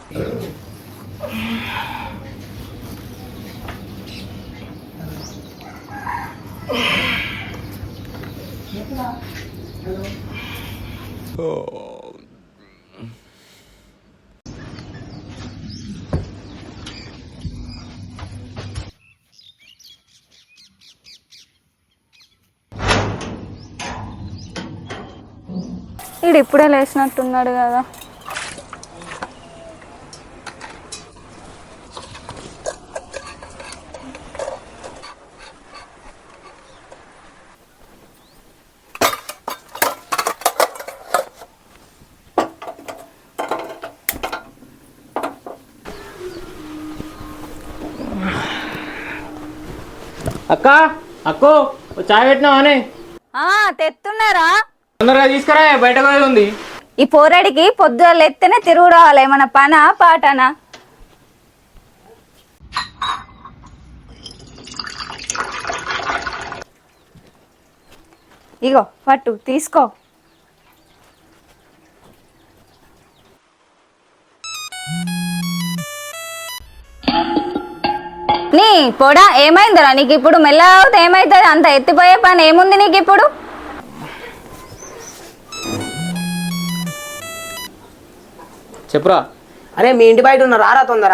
వీడు ఇప్పుడే లేచినట్టున్నాడు కదా. అక్క అక్కో చాయ్ పెట్టినావానే? తెస్తున్నారా? తొందరగా తీసుకురా, బయట ఉంది. ఈ పోరాడికి పొద్దులు ఎత్తేనే తిరుగు రావాలి. ఏమన్నా పనా పాటనా? ఇగో పట్టు తీసుకో. నీ పొడా ఏమైందిరా నీకు ఇప్పుడు? మెల్లగా అవుతే ఏమైతుంది? అంత ఎత్తిపోయే పని ఏముంది నీకు ఇప్పుడు? చెప్పురా. అరే మీ ఇంటి బయట ఉన్న రారా తొందర.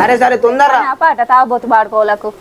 సరే సరే తొందర పాట తాగబోతు పాడుకోలకు.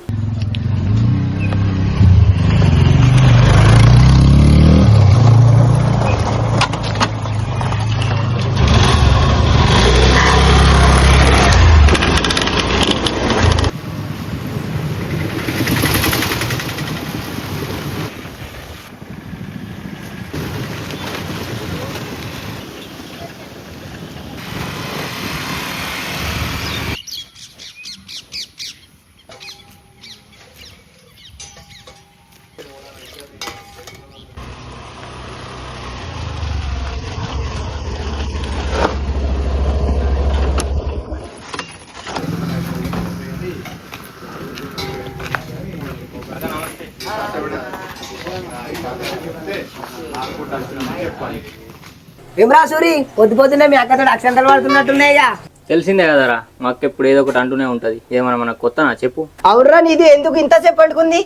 ఏమరా సూరి, పొద్దు పొద్దున్నే మీ అక్కతో అక్షంతలు పడుతున్నట్టున్నాయ్యా. తెలిసిందే కదరా, మా అక్క ఎప్పుడు ఏదో ఒకటి అంటూనే ఉంటది. ఏమన్నా మనకు కొత్తనా చెప్పు. అవునరా, నీది ఎందుకు ఇంతసేపు పడుకుంది?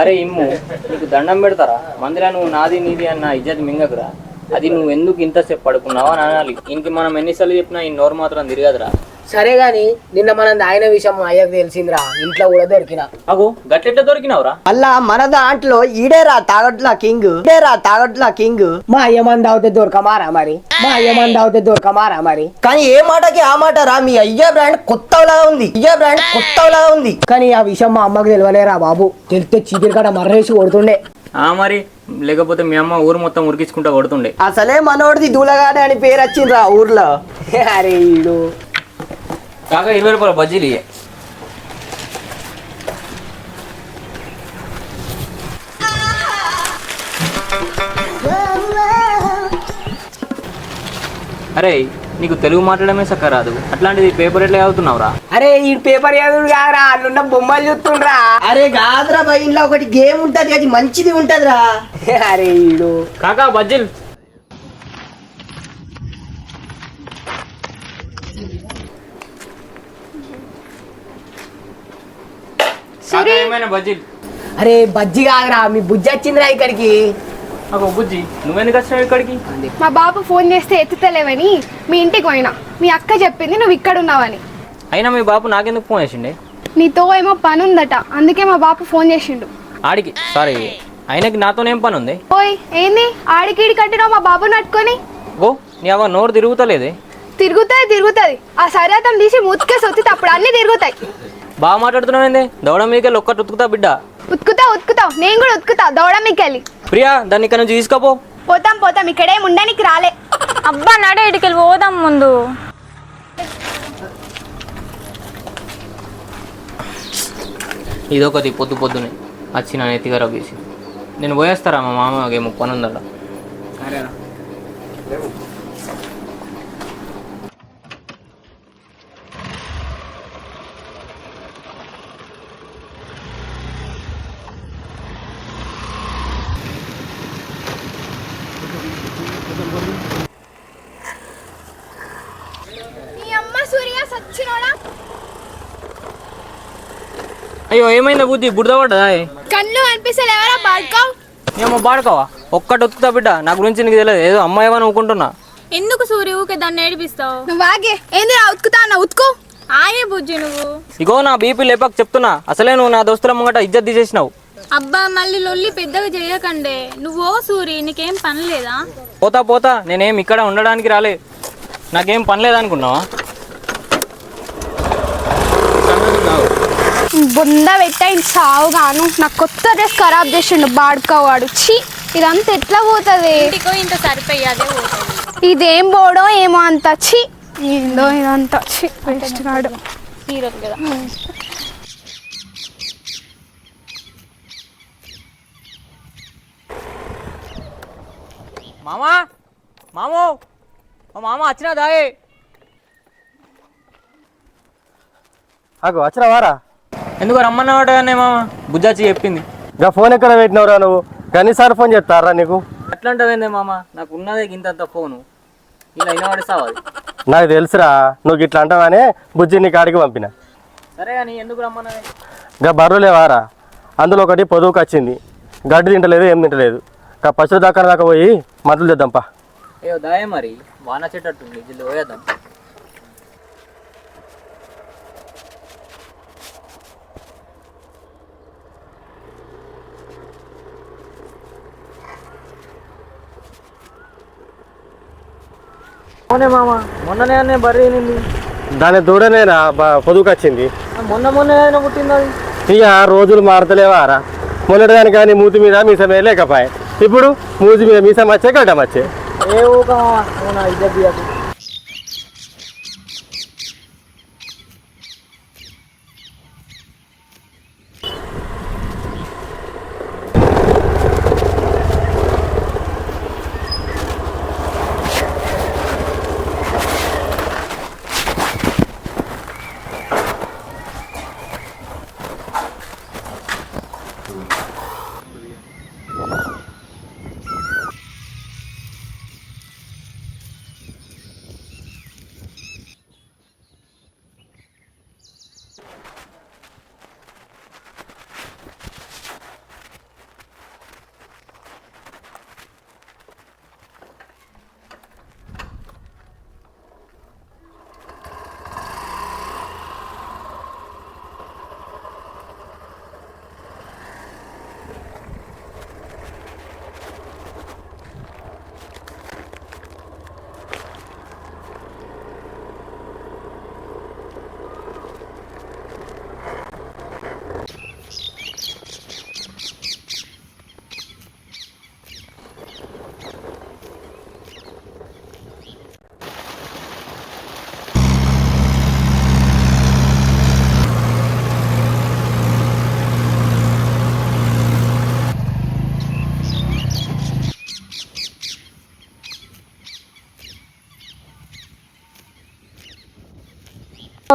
అరే ఇమ్ము, నీకు దండం పెడతారా? మందిరా నువ్వు నాది నీది అన్న ఇజ్జత్ మింగకురా. అది నువ్వు ఎందుకు ఇంతసేపు పడుకున్నావు అని అనాలి. ఇంక మనం ఎన్నిసార్లు చెప్పినా ఈ నోరు మాత్రం తిరగదురా. సరే గాని నిన్న మనం తాగిన విషయం మా అయ్యకు తెలిసిందిరా. ఇంట్లో కూడా దొరికినా. అగో గట్లెట్లా దొరికినావురా? అల్లా మన దాంట్లో ఈడేరా తాగట్లా కింగ్. మా అయ్యమని తాగితే దొరకమారా మరి. కానీ ఏ మాటకి ఆ మాట రా. మీ అయ్య బ్రాండ్ కొత్తలా ఉంది. కానీ ఆ విషయం మా అమ్మకి తెలియలేరా బాబు. తెలిస్తే చీపిరి కాడ మర్రేసి కొడుతుండే. మరి లేకపోతే మీ అమ్మ ఊరు మొత్తం ఉరికించుకుంటా కొడుతుండే. అసలే మనోడిది దూలగాడే అని పేరు వచ్చిండ్రా ఊర్లో. అరే ఈడు కాక 20 రూపాయల బజ్జీలు ఇయ్య. అరే నీకు తెలుగు మాట్లాడమే సక్క రాదు, అట్లాంటిది పేపర్ ఎట్లా చదువుతున్నావురా? అరే ఈ పేపర్ చదువుడు కాదురా, అల్లున్న బొమ్మలు చూస్తుండ్రా. అరే కాదురా బా, ఇంట్లో ఒకటి గేమ్ ఉంటది, అది మంచిది ఉంటదిరా. అరే ఈడు కాకా బజ్జీలు. అరే బజ్జి కాదురా, మీ బుజ్జి వచ్చిందిరా ఇక్కడికి. బుజ్జి నువ్వెందుకు వచ్చినావు ఇక్కడికి? మా బాబు ఫోన్ చేస్తే ఎత్తుతలేవని మీ ఇంటికి పోయినా. మీ అక్క చెప్పింది నువ్వు ఇక్కడ ఉన్నావని. అయినా మీ బాబు నాకెందుకు ఫోన్ చేసిండే? నీతో ఏమో పని ఉందట, అందుకే మా బాబు ఫోన్ చేసిండు. ఆడికి సారీ, ఆయనకి నాతోనేం పని ఉంది? ఓయ్ ఏంది ఆడికి కట్టినావు మా బాబుని పట్టుకొని? ఓ నీ అవ్వ నోరు తిరుగుతలేదే. తిరుగుతుంది. ఆ సరిహతం తీసి ముత్తుకేసి వస్తే అప్పుడు అన్ని తిరుగుతాయి. బాగా మాట్లాడుతున్నావు ఏంది? దౌడ మీదకెళ్ళి ఒక్కటి ఉతుకుతా బిడ్డ. ఉతుకుతావు, నేను కూడా ఉతుకుతా దౌడ మీకెళ్ళి. ప్రియా దాన్ని ఇక్కడ నుంచి తీసుకోపో. పోతాం ఇక్కడేం ఉండడానికి రాలే. అబ్బా నడే ఇటుకెళ్ళి పోదాం ముందు. ఇదొకటి పొద్దునే వచ్చి నా ఎత్తిగా రవ్వేసి నేను పోయేస్తారా? మా మామ ఏమో పని ఉందట. సచ్చినోడా అయ్యో ఏమైందా బుద్ధి బుడద పడ్డదా కళ్ళు అనిపిస్తలే ఎవరా బాడుకోవు ఏమో బాడుకోవా ఒక్కటి ఒత్తుతా బిడ్డ నా గురించి నీకు తెలియదు ఏదో అమ్మాయి ఏమని అనుకుంటున్నా. ఎందుకు సూర్య ఊకే దాన్ని ఏడిపిస్తావు? నువ్వు ఆగే ఏంది ఉతుకుతా అన్న ఉతుకో ఆగే బుజ్జి నువ్వు. ఇగో నా బీపీ లేపాక చెప్తున్నా, అసలే నువ్వు నా దోస్తుల ముంగట ఇజ్జత్ తీసేసినావు. అబ్బా మళ్ళీ లొల్లి పెద్దగా చేయకండే. నువ్వు ఓ సూరి నీకేం పని లేదా? పోతా పోతా నేనేం ఇక్కడ ఉండడానికి రాలే, నాకేం పని లేదనుకున్నావా? బొంద పెట్టాయి చావుగాను నా కొత్త డ్రెస్ ఖరాబ్ చేసిండు బాడుకోవాడు. ఛీ ఇదంతా ఎట్లా పోతుంది? ఇంటికో ఇంత సరిపోయి అదే పోతుంది. ఇదేం పోడో ఏమో అంత ఛీ ఏందో ఇదంతా ఛీ వేస్ట్ కాడు తీరదు కదా. మామా మామో మా మామ వచ్చినా దాయే. అగో వచ్చిన వారా? ఎందుకు రమ్మన్నావాటనే మామ? బుజ్జాచి చెప్పింది. ఇంకా ఫోన్ ఎక్కడ పెట్టినవురా నువ్వు? కనీసారి ఫోన్ చేస్తారా నీకు? ఎట్లా అంటావేందే మామ, నాకు ఉన్నదే ఇంతంత ఫోను, ఇలా అయినవాడే సావాలి. నాకు తెలుసురా నువ్వు ఇట్లా అంటావనే బుజ్జి నీ కాడికి పంపిన. సరే కానీ ఎందుకు రమ్మన్నదే? ఇంకా బర్రులే వారా, అందులో ఒకటి పొదువుకు వచ్చింది, గడ్డి తింటలేదు ఏం తింటలేదు. ఇంకా పశువుల దాకా పోయి మందులు తెద్దాంపా. అయ్యో దాయే మరి వాన చెట్టట్టుంది, జిల్లు పోయేద్దాం. అవునే మామ, మొన్ననే అనే బర్రీ నింది. దాని దూడనేనా పొదువుకు వచ్చింది. మొన్న పుట్టింది అది. ఇక రోజులు మారతలేవారా? మొన్నటి దాని కానీ మూతి మీద మీసమే లేకపోయే, ఇప్పుడు మూతి మీద మీసం వచ్చే గడ్డం వచ్చే. ఏ ఊక మామ ఇద్దరు.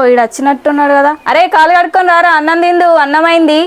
వీడు వచ్చినట్టున్నాడు కదా. అరే కాలు కడుక్కొని రారా, అన్నం తిందు, అన్నమైంది.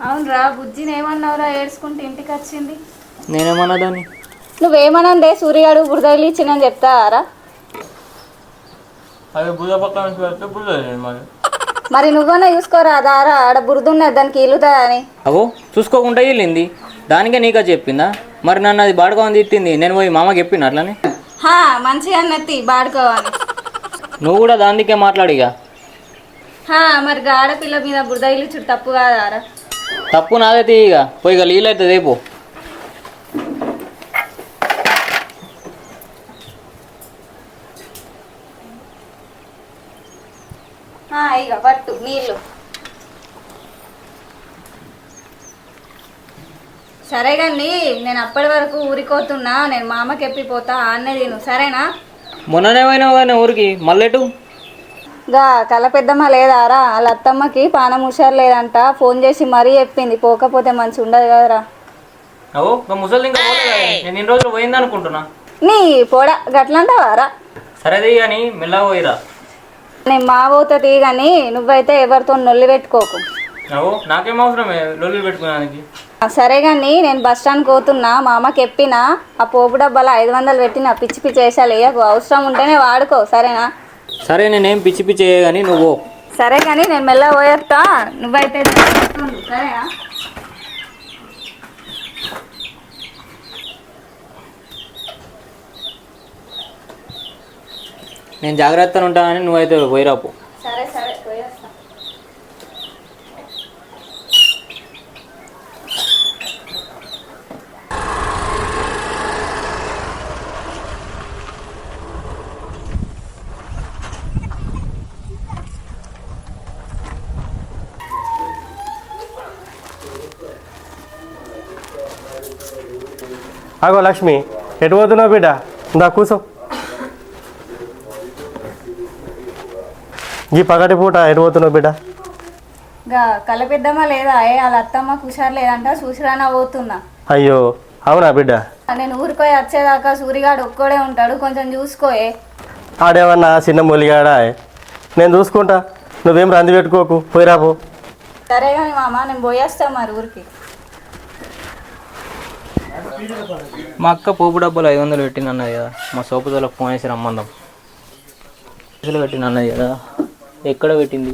అవునరా, బుజ్జిని ఏమన్నావురా ఏడ్చుకుంటే ఇంటికి వచ్చింది? నేనేమన్నా దాన్ని? నువ్వేమనందే సూర్యగాడు బురదలు ఇచ్చినని చెప్తారా? అది బుధ పక్కన బుధ మరి నువ్వన్నా చూసుకోరా, దారా ఆడ బురద ఉన్నది దానికి ఇల్లుతా అని. అవో చూసుకోకుండా వెళ్ళింది, దానికే నీకా చెప్పిందా? మరి నన్ను అది బాడుకోని తిట్టింది, నేను పోయి మామకి చెప్పిన అట్లనే. మంచిగా అన్నత్తి బాడుకోవాలి. నువ్వు కూడా దానికే మాట్లాడిగా. మరి ఆడపిల్ల మీద బురద ఇల్లు చుట్టూ తప్పు కాదారా? తప్పు నాదే తీయగా, పోయి నీళ్ళు అవుతుంది రేపు. ఇక పట్టు నీళ్ళు. సరే కానీ నేను అప్పటి వరకు ఊరికోతున్నా, నేను మామకి ఎప్పిపోతా, ఆన్నే తిను సరేనా? మొన్ననే పోయినావు కానీ ఊరికి, మళ్ళెటు? గా కల పెద్దమ్మ లేదారా వాళ్ళ అత్తమ్మకి పానం హుషారు లేదంట, ఫోన్ చేసి మరీ చెప్పింది, పోకపోతే మంచి ఉండదు కదరా. అవో ఇంకా ముసలి ఇంకా పోలేదా? నేను ఇన్ని రోజులు పోయింది అనుకుంటున్నా. నీ పోడా గట్లంటావారా? సరేది కానీ మెల్లగా పోయిరా. నేను మా పోతుంది కానీ నువ్వైతే ఎవరితో నొల్లి పెట్టుకోకు. అవో నాకేం అవసరమే లొల్లి పెట్టుకున్నానికి. సరే కానీ నేను బస్ స్టాండ్కి పోతున్నా, మా అమ్మకి చెప్పినా ఆ పోపు డబ్బాలో 500 పెట్టిన పిచ్చి పిచ్చి వేసాలు వేయకు, అవసరం ఉంటేనే వాడుకో సరేనా. సరే నేనేం పిచ్చి పిచ్చి చేయే కానీ నువ్వు సరే కానీ నేను మెల్ల పోయేస్తా, నువ్వైతే సరేనా. నేను జాగ్రత్తగా ఉంటానని నువ్వైతే పోయిరాపు. సరే సరే పోయేస్తా. అగో లక్ష్మి, ఎటు పోతున్నావు బిడ్డ? ఇందా కూర్చో. ఈ పగటి పూట ఎటు పోతున్నావు బిడ్డ? గా కల పెద్దమ్మ లేదా వాళ్ళ అత్తమ్మ హుషారు లేదంట, చూసిరానా పోతున్నా. అయ్యో అవునా బిడ్డ? నేను ఊరిపోయి వచ్చేదాకా సూరిగాడు ఒక్కడే ఉంటాడు, కొంచెం చూసుకోయే. ఆడేమన్నా చిన్న మూలిగాడా? నేను చూసుకుంటా, నువ్వేం రంది పెట్టుకోకు, పోయిరాపో. సరే కానీ మామ నేను పోయేస్తా మరి ఊరికి. మా అక్క పోపు డబ్బాలు 500 పెట్టిన అన్నది కదా, మా సోపుతోలకు ఫోన్ వేసి రమ్మందాం. పైసలు పెట్టిన అన్నది కదా, ఎక్కడ పెట్టింది?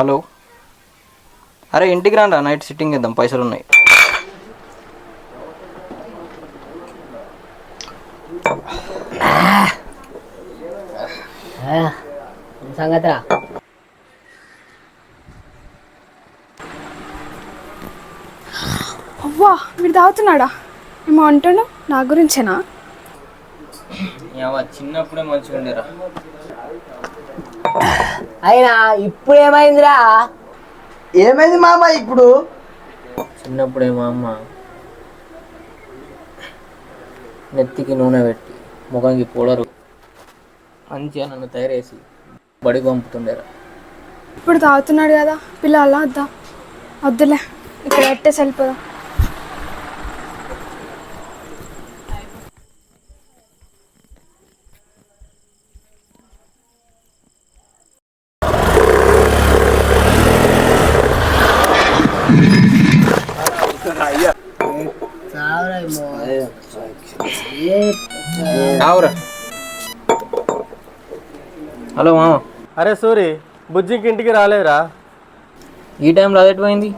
హలో, అరే ఇంటికి రాండా, నైట్ సిట్టింగ్ ఇద్దాం, పైసలు ఉన్నాయి. సంగతిరా అవ్వా మీరు తాగుతున్నాడా? ఏమో అంటాడు నా గురించేనా? చిన్నప్పుడే మంచిగా ఉండేరా. అయినా ఇప్పుడు ఏమైందిరా? ఏమైంది మామ ఇప్పుడు? చిన్నప్పుడే మా అమ్మ నెత్తికి నూనె పెట్టి ముఖంకి పౌడరు మంచిగా నన్ను తయారేసి బడికి పంపుతుండేరా. ఇప్పుడు తాగుతున్నాడు కదా, పిల్లల వద్దా? వద్దులే, ఇక్కడ పెట్టేసి వెళ్ళిపోదాం. హలో మామ. అరే సూరి, బుజ్జికి ఇంటికి రాలేదురా? ఈ టైంలో అదేటిపోయింది?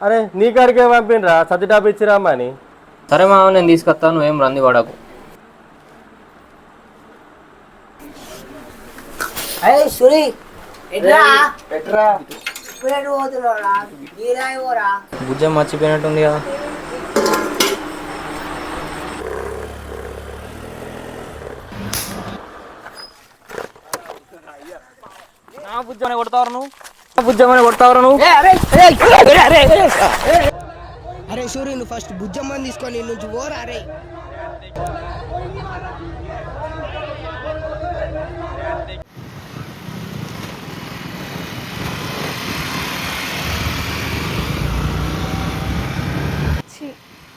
అరే నీ కాడికే పంపినరా, సతి డాబు ఇచ్చిరామ్మా అని. సరే మామ, నేను తీసుకొస్తాను, నువ్వేం రంది పడకు. అరే సురి ఎట్రా ఎట్రా ఇప్పుడెటు పోతున్నావురా? నీరాయిపోరా. భుజం మర్చిపోయినట్టుంది కదా. నా బుజ్జమని కొడతావు నువ్వు, నా బుజ్జమని కొడతావు నువ్వు. అరే సూరి, నువ్వు ఫస్ట్ బుజ్జమ్మని తీసుకొని నుంచి పోరా. అరే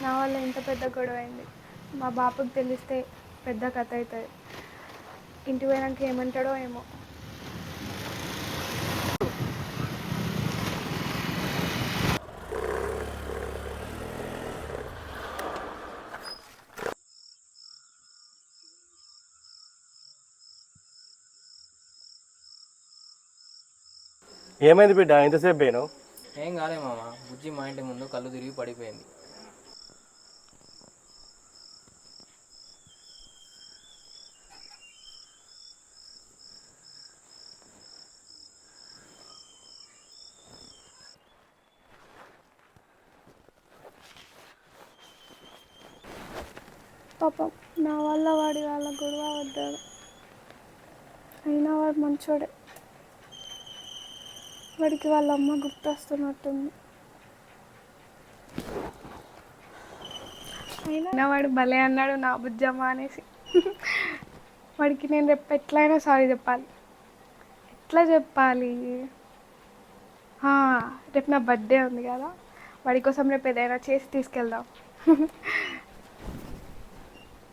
నా వల్ల ఇంత పెద్ద గొడవ అయింది. మా బాపుకి తెలిస్తే పెద్ద కథ అవుతుంది. ఇంటికి పోయినాక ఏమంటాడో ఏమో. ఏమైంది బిడ్డ, ఇంతసేపు పోయినావు? ఏం కాలే మామ, బుజ్జి మా ఇంటి ముందు కళ్ళు తిరిగి పడిపోయింది. పాపం నా వల్ల వాడి వాళ్ళ గొడవ పడ్డాడు. అయినా వాడు మంచోడే. వాడికి వాళ్ళ అమ్మ గుర్తొస్తున్నట్టుంది. అయినా వాడు భలే అన్నాడు నా బుజ్జమ్మ అనేసి. వాడికి నేను రేపు ఎట్లయినా సారీ చెప్పాలి. ఎట్లా చెప్పాలి? రేపు నా బర్త్డే ఉంది కదా, వాడి కోసం రేపు ఏదైనా చేసి తీసుకెళ్దాం.